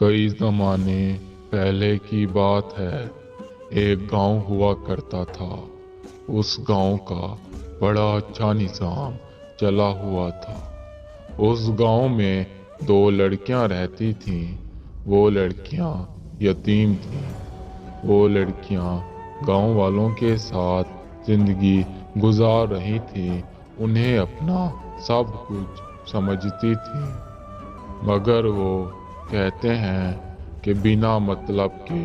कई ज़माने पहले की बात है। एक गांव हुआ करता था। उस गांव का बड़ा अच्छा निज़ाम चला हुआ था। उस गांव में दो लड़कियां रहती थीं। वो लड़कियां यतीम थीं। वो लड़कियां गांव वालों के साथ जिंदगी गुजार रही थीं। उन्हें अपना सब कुछ समझती थीं, मगर वो कहते हैं कि बिना मतलब के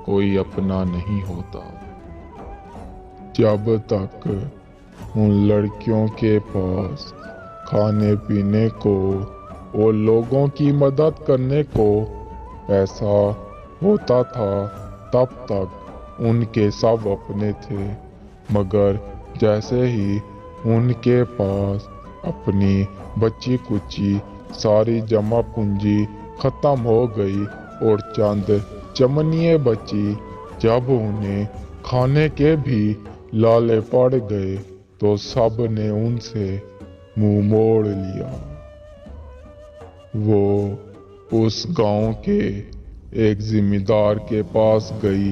कोई अपना नहीं होता। जब तक उन लड़कियों के पास खाने पीने को और लोगों की मदद करने को पैसा होता था, तब तक उनके सब अपने थे। मगर जैसे ही उनके पास अपनी बची कुची सारी जमा पूंजी खत्म हो गई और चंद चमनिए बची, जब उन्हें खाने के भी लाले पड़ गए तो सब ने उनसे मुंह मोड़ लिया। वो उस गांव के एक जिम्मेदार के पास गई,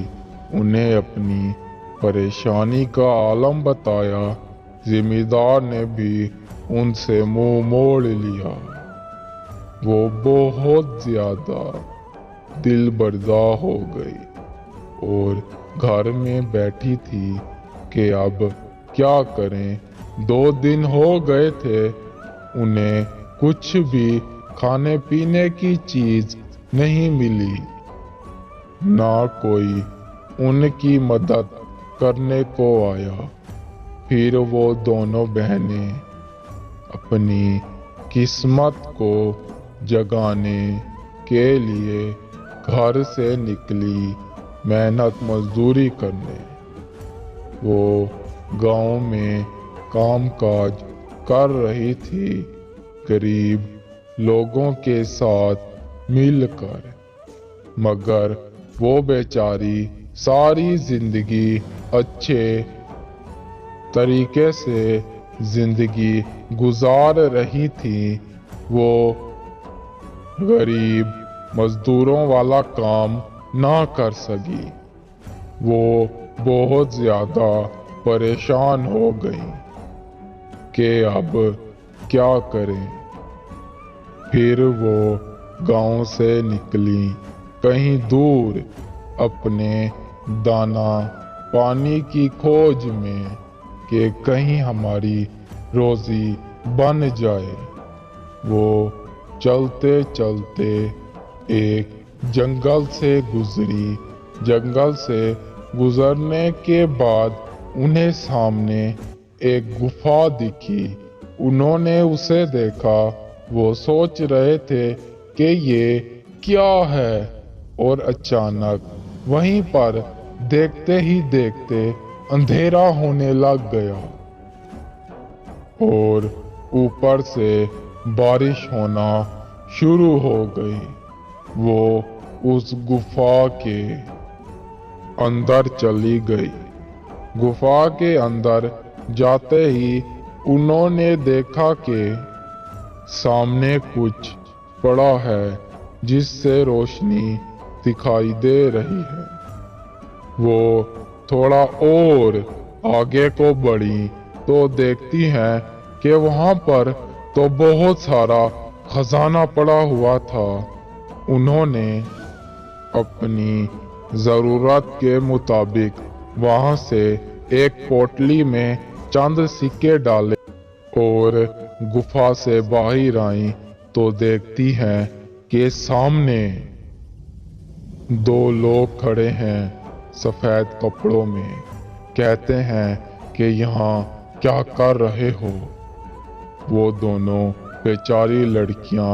उन्हें अपनी परेशानी का आलम बताया। जिम्मेदार ने भी उनसे मुंह मोड़ लिया। वो बहुत ज्यादा दिल बर्दां हो गई और घर में बैठी थी कि अब क्या करें। 2 दिन हो गए थे, उन्हें कुछ भी खाने पीने की चीज नहीं मिली, ना कोई उनकी मदद करने को आया। फिर वो दोनों बहनें अपनी किस्मत को जगाने के लिए घर से निकली मेहनत मजदूरी करने। वो गांव में कामकाज कर रही थी, गरीब लोगों के साथ मिलकर। मगर वो बेचारी सारी जिंदगी अच्छे तरीके से जिंदगी गुजार रही थी। वो गरीब मजदूरों वाला काम ना कर सकी। वो बहुत ज्यादा परेशान हो गई कि अब क्या करें। फिर वो गांव से निकली कहीं दूर अपने दाना पानी की खोज में कि कहीं हमारी रोजी बन जाए। वो चलते चलते एक जंगल से गुजरी। जंगल से गुजरने के बाद उन्हें सामने एक गुफा दिखी। उन्होंने उसे देखा। वो सोच रहे थे कि ये क्या है, और अचानक वहीं पर देखते ही देखते अंधेरा होने लग गया और ऊपर से बारिश होना शुरू हो गई। वो उस गुफा के अंदर चली गई। गुफा के अंदर जाते ही उन्होंने देखा कि सामने कुछ पड़ा है जिससे रोशनी दिखाई दे रही है। वो थोड़ा और आगे को बढ़ी तो देखती हैं कि वहां पर तो बहुत सारा खजाना पड़ा हुआ था। उन्होंने अपनी जरूरत के मुताबिक वहां से एक पोटली में चंद सिक्के डाले और गुफा से बाहर आई तो देखती हैं कि सामने 2 लोग खड़े हैं सफेद कपड़ों में। कहते हैं कि यहाँ क्या कर रहे हो। वो दोनों बेचारी लड़कियां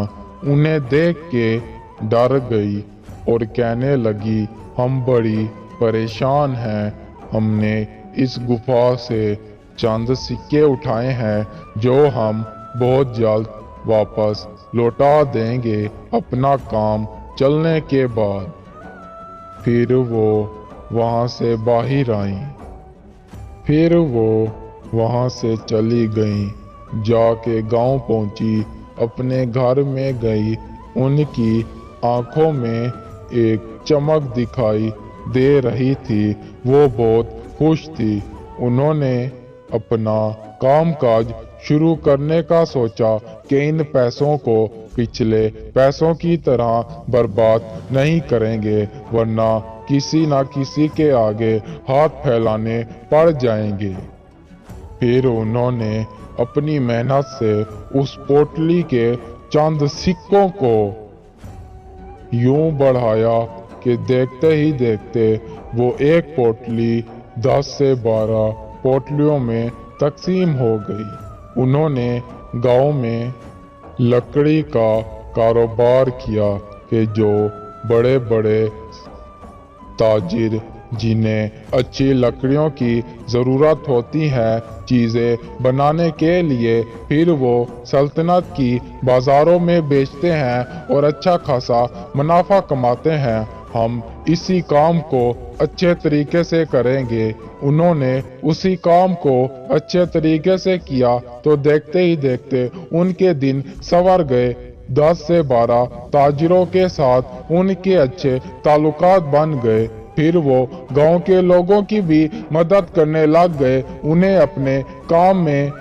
उन्हें देख के डर गई और कहने लगी, हम बड़ी परेशान हैं। हमने इस गुफा से चंद सिक्के उठाए हैं जो हम बहुत जल्द वापस लौटा देंगे अपना काम चलने के बाद। फिर वो वहां से बाहर आई। फिर वो वहां से चली गई। जाके गांव पहुंची, अपने घर में गई। उनकी आंखों में एक चमक दिखाई दे रही थी। वो बहुत खुश थी। उन्होंने अपना कामकाज शुरू करने का सोचा कि इन पैसों को पिछले पैसों की तरह बर्बाद नहीं करेंगे, वरना किसी न किसी के आगे हाथ फैलाने पड़ जाएंगे। फिर उन्होंने अपनी मेहनत से उस पोटली के चंद सिक्कों को यूं बढ़ाया कि देखते ही देखते वो एक पोटली 10 से 12 पोटलियों में तकसीम हो गई। उन्होंने गांव में लकड़ी का कारोबार किया कि जो बड़े बड़े ताजिर जिन्हें अच्छी लकड़ियों की ज़रूरत होती है चीज़ें बनाने के लिए, फिर वो सल्तनत की बाज़ारों में बेचते हैं और अच्छा खासा मुनाफा कमाते हैं। हम इसी काम को अच्छे तरीके से करेंगे। उन्होंने उसी काम को अच्छे तरीके से किया तो देखते ही देखते उनके दिन संवर गए। 10 से 12 ताजिरों के साथ उनके अच्छे ताल्लुकात बन गए। फिर वो गांव के लोगों की भी मदद करने लग गए, उन्हें अपने काम में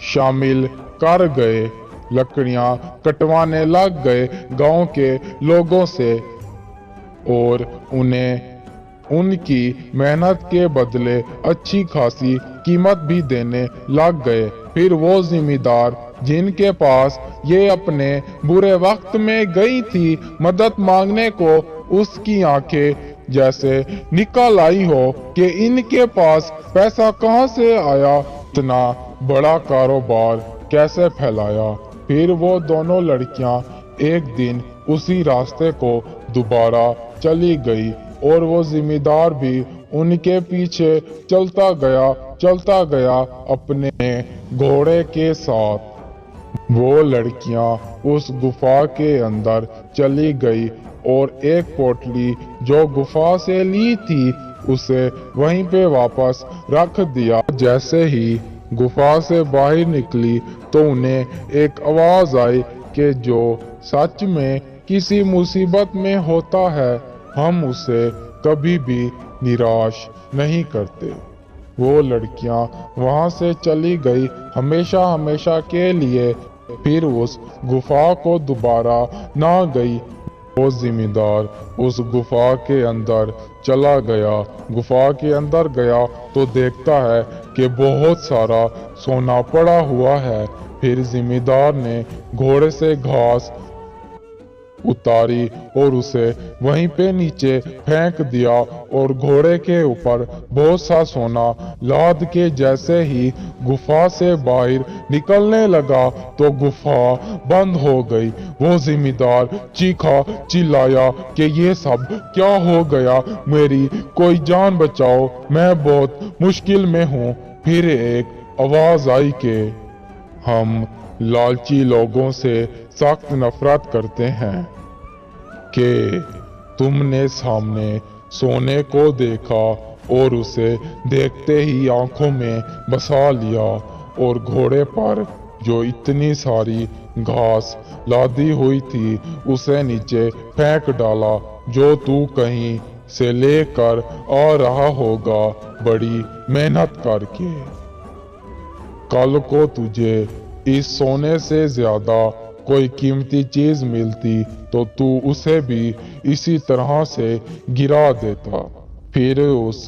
शामिल कर गए, लकड़ियां कटवाने लग गए गांव के लोगों से और उन्हें उनकी मेहनत के बदले अच्छी खासी कीमत भी देने लग गए। फिर वो जिम्मेदार जिनके पास ये अपने बुरे वक्त में गई थी मदद मांगने को, उसकी आंखें जैसे निकल आई हो कि इनके पास पैसा कहां से आया, इतना बड़ा कारोबार कैसे फैलाया। फिर वो दोनों लड़कियां एक दिन उसी रास्ते को दोबारा चली गई और वो जिम्मेदार भी उनके पीछे चलता गया अपने घोड़े के साथ। वो लड़कियां उस गुफा के अंदर चली गई और एक पोटली जो गुफा से ली थी उसे वहीं पे वापस रख दिया। जैसे ही गुफा से बाहर निकली तो उन्हें एक आवाज आई कि जो सच में किसी मुसीबत में होता है हम उसे कभी भी निराश नहीं करते। वो लड़कियां वहां से चली गई हमेशा हमेशा के लिए, फिर उस गुफा को दोबारा ना गई। वो जिम्मेदार उस गुफा के अंदर चला गया। गुफा के अंदर गया तो देखता है कि बहुत सारा सोना पड़ा हुआ है। फिर जिम्मेदार ने घोड़े से घास उतारी और उसे वहीं पे नीचे फेंक दिया और घोड़े के ऊपर बहुत सा सोना लाद के जैसे ही गुफा से बाहर निकलने लगा तो गुफा बंद हो गई। वो जिम्मेदार चीखा चिल्लाया कि ये सब क्या हो गया, मेरी कोई जान बचाओ, मैं बहुत मुश्किल में हूँ। फिर एक आवाज आई कि हम लालची लोगों से सख्त नफरत करते हैं कि तुमने सामने सोने को देखा और उसे देखते ही आंखों में बसा लिया और घोड़े पर जो इतनी सारी घास लादी हुई थी उसे नीचे फेंक डाला, जो तू कहीं से लेकर आ रहा होगा बड़ी मेहनत करके। कल को तुझे इस सोने से ज्यादा कोई कीमती चीज मिलती तो तू उसे भी इसी तरह से गिरा देता। फिर उस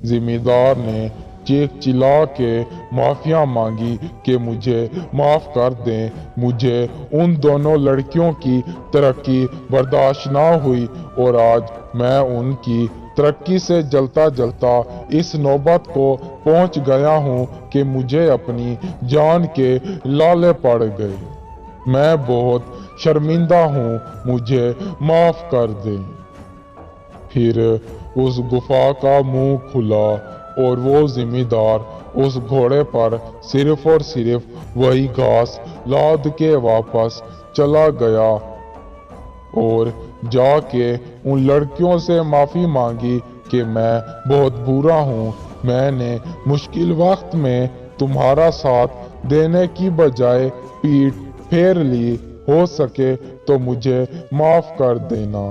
जिम्मेदार ने चीख चिल्ला के माफिया मांगी कि मुझे माफ कर दें, मुझे उन दोनों लड़कियों की तरक्की बर्दाश्त ना हुई और आज मैं उनकी तरक्की से जलता जलता इस नौबत को पहुंच गया हूं कि मुझे अपनी जान के लाले पड़ गए। मैं बहुत शर्मिंदा हूँ, मुझे माफ कर दें। फिर उस गुफा का मुंह खुला और वो जिम्मेदार उस घोड़े पर सिर्फ और सिर्फ वही घास लाद के वापस चला गया और जाके उन लड़कियों से माफी मांगी कि मैं बहुत बुरा हूँ, मैंने मुश्किल वक्त में तुम्हारा साथ देने की बजाय पीठ फेर ली, हो सके तो मुझे माफ कर देना।